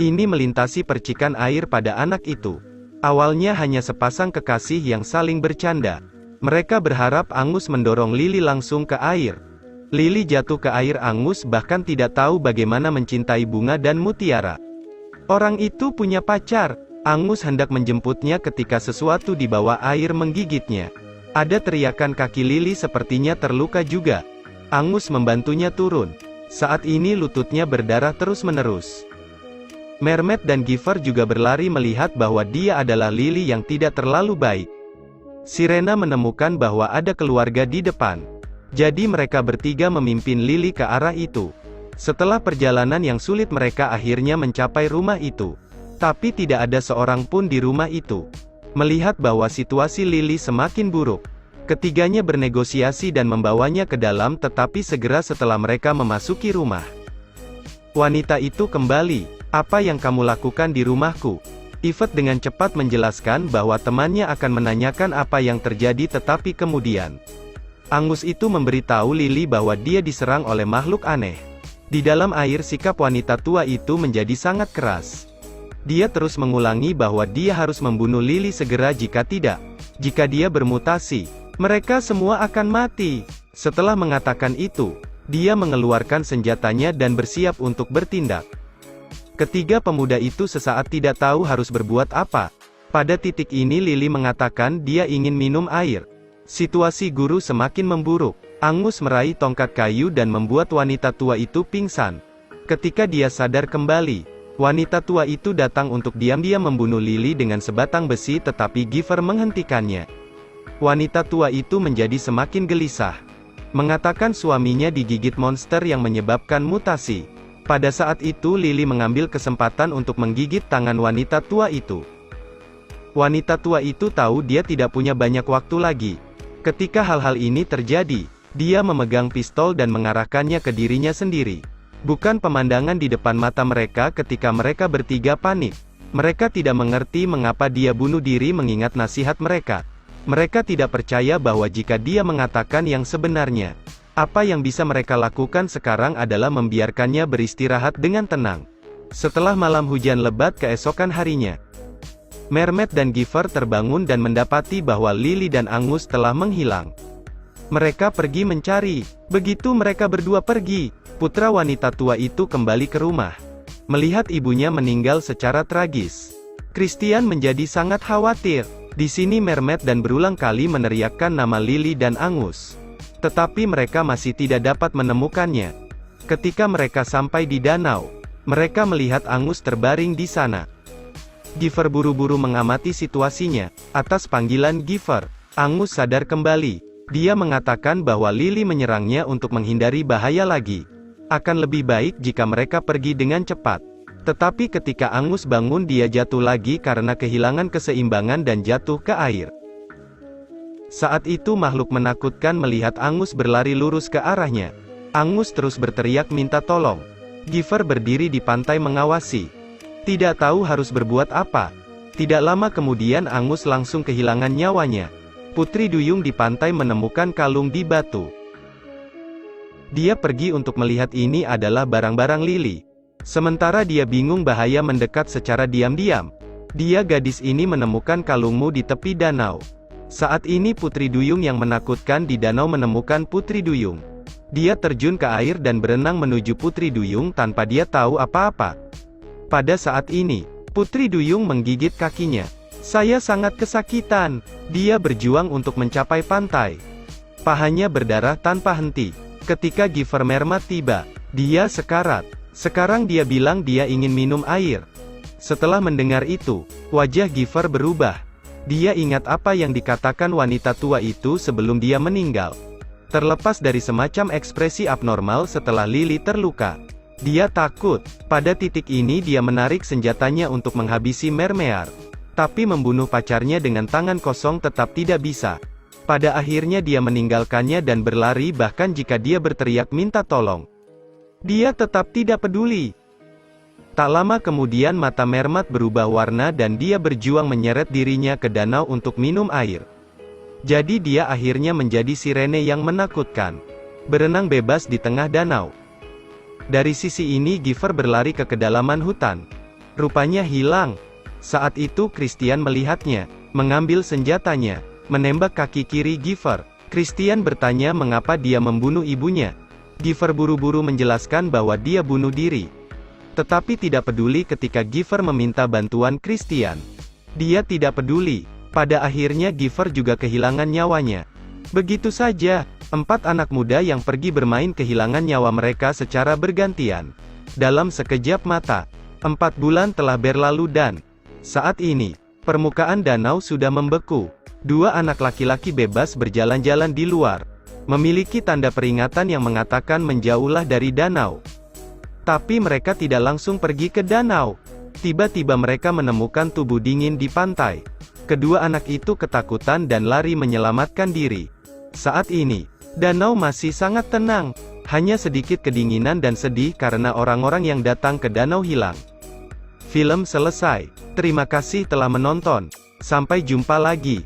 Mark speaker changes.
Speaker 1: Ini melintasi percikan air pada anak itu. Awalnya hanya sepasang kekasih yang saling bercanda. Mereka berharap Angus mendorong Lily langsung ke air. Lily jatuh ke air. Angus bahkan tidak tahu bagaimana mencintai bunga dan mutiara. Orang itu punya pacar. Angus hendak menjemputnya ketika sesuatu di bawah air menggigitnya. Ada teriakan kaki Lily, sepertinya terluka juga. Angus membantunya turun. Saat ini lututnya berdarah terus-menerus. Mermaid dan Giver juga berlari melihat bahwa dia adalah Lily yang tidak terlalu baik. Sirena menemukan bahwa ada keluarga di depan. Jadi mereka bertiga memimpin Lily ke arah itu. Setelah perjalanan yang sulit mereka akhirnya mencapai rumah itu. Tapi tidak ada seorang pun di rumah itu. Melihat bahwa situasi Lily semakin buruk, ketiganya bernegosiasi dan membawanya ke dalam, tetapi segera setelah mereka memasuki rumah, wanita itu kembali. "Apa yang kamu lakukan di rumahku?" Yvette dengan cepat menjelaskan bahwa temannya akan menanyakan apa yang terjadi, tetapi kemudian Angus itu memberitahu Lily bahwa dia diserang oleh makhluk aneh. Di dalam air sikap wanita tua itu menjadi sangat keras. Dia terus mengulangi bahwa dia harus membunuh Lily segera, jika tidak, jika dia bermutasi, mereka semua akan mati. Setelah mengatakan itu, dia mengeluarkan senjatanya dan bersiap untuk bertindak. Ketiga pemuda itu sesaat tidak tahu harus berbuat apa. Pada titik ini Lily mengatakan dia ingin minum air. Situasi guru semakin memburuk. Angus meraih tongkat kayu dan membuat wanita tua itu pingsan. Ketika dia sadar kembali, wanita tua itu datang untuk diam-diam membunuh Lily dengan sebatang besi, tetapi Giver menghentikannya. Wanita tua itu menjadi semakin gelisah, mengatakan suaminya digigit monster yang menyebabkan mutasi. Pada saat itu Lily mengambil kesempatan untuk menggigit tangan wanita tua itu. Wanita tua itu tahu dia tidak punya banyak waktu lagi. Ketika hal-hal ini terjadi, dia memegang pistol dan mengarahkannya ke dirinya sendiri. Bukan pemandangan di depan mata mereka ketika mereka bertiga panik. Mereka tidak mengerti mengapa dia bunuh diri mengingat nasihat mereka. Mereka tidak percaya bahwa jika dia mengatakan yang sebenarnya, apa yang bisa mereka lakukan sekarang adalah membiarkannya beristirahat dengan tenang. Setelah malam hujan lebat keesokan harinya, Mermaid dan Giver terbangun dan mendapati bahwa Lily dan Angus telah menghilang. Mereka pergi mencari. Begitu mereka berdua pergi, putra wanita tua itu kembali ke rumah, melihat ibunya meninggal secara tragis. Christian menjadi sangat khawatir. Di sini Mermaid dan berulang kali meneriakkan nama Lily dan Angus, tetapi mereka masih tidak dapat menemukannya. Ketika mereka sampai di danau, mereka melihat Angus terbaring di sana. Giver buru-buru mengamati situasinya. Atas panggilan Giver, Angus sadar kembali. Dia mengatakan bahwa Lily menyerangnya untuk menghindari bahaya lagi. Akan lebih baik jika mereka pergi dengan cepat. Tetapi ketika Angus bangun, dia jatuh lagi karena kehilangan keseimbangan dan jatuh ke air. Saat itu makhluk menakutkan melihat Angus berlari lurus ke arahnya. Angus terus berteriak minta tolong. Giver berdiri di pantai mengawasi, tidak tahu harus berbuat apa. Tidak lama kemudian Angus langsung kehilangan nyawanya. Putri Duyung di pantai menemukan kalung di batu. Dia pergi untuk melihat ini adalah barang-barang Lily. Sementara dia bingung bahaya mendekat secara diam-diam. Dia, gadis ini menemukan kalungmu di tepi danau. Saat ini Putri Duyung yang menakutkan di danau menemukan Putri Duyung. Dia terjun ke air dan berenang menuju Putri Duyung tanpa dia tahu apa-apa. Pada saat ini, Putri Duyung menggigit kakinya. Saya sangat kesakitan. Dia berjuang untuk mencapai pantai. Pahanya berdarah tanpa henti. Ketika Giver Mermaid tiba, dia sekarat. Sekarang dia bilang dia ingin minum air. Setelah mendengar itu, wajah Giver berubah. Dia ingat apa yang dikatakan wanita tua itu sebelum dia meninggal. Terlepas dari semacam ekspresi abnormal setelah Lily terluka, dia takut. Pada titik ini dia menarik senjatanya untuk menghabisi Mermear. Tapi membunuh pacarnya dengan tangan kosong tetap tidak bisa. Pada akhirnya dia meninggalkannya dan berlari, bahkan jika dia berteriak minta tolong, dia tetap tidak peduli. Tak lama kemudian mata Mermaid berubah warna dan dia berjuang menyeret dirinya ke danau untuk minum air. Jadi dia akhirnya menjadi sirene yang menakutkan, berenang bebas di tengah danau. Dari sisi ini Giver berlari ke kedalaman hutan. Rupanya hilang. Saat itu Christian melihatnya, mengambil senjatanya, menembak kaki kiri Giver. Christian bertanya mengapa dia membunuh ibunya. Giver buru-buru menjelaskan bahwa dia bunuh diri. Tetapi tidak peduli ketika Giver meminta bantuan Christian. Dia tidak peduli. Pada akhirnya Giver juga kehilangan nyawanya. Begitu saja, 4 anak muda yang pergi bermain kehilangan nyawa mereka secara bergantian. Dalam sekejap mata, 4 bulan telah berlalu dan saat ini, permukaan danau sudah membeku. 2 anak laki-laki bebas berjalan-jalan di luar, memiliki tanda peringatan yang mengatakan menjauhlah dari danau. Tapi mereka tidak langsung pergi ke danau. Tiba-tiba mereka menemukan tubuh dingin di pantai. Kedua anak itu ketakutan dan lari menyelamatkan diri. Saat ini, danau masih sangat tenang. Hanya sedikit kedinginan dan sedih karena orang-orang yang datang ke danau hilang. Film selesai. Terima kasih telah menonton. Sampai jumpa lagi.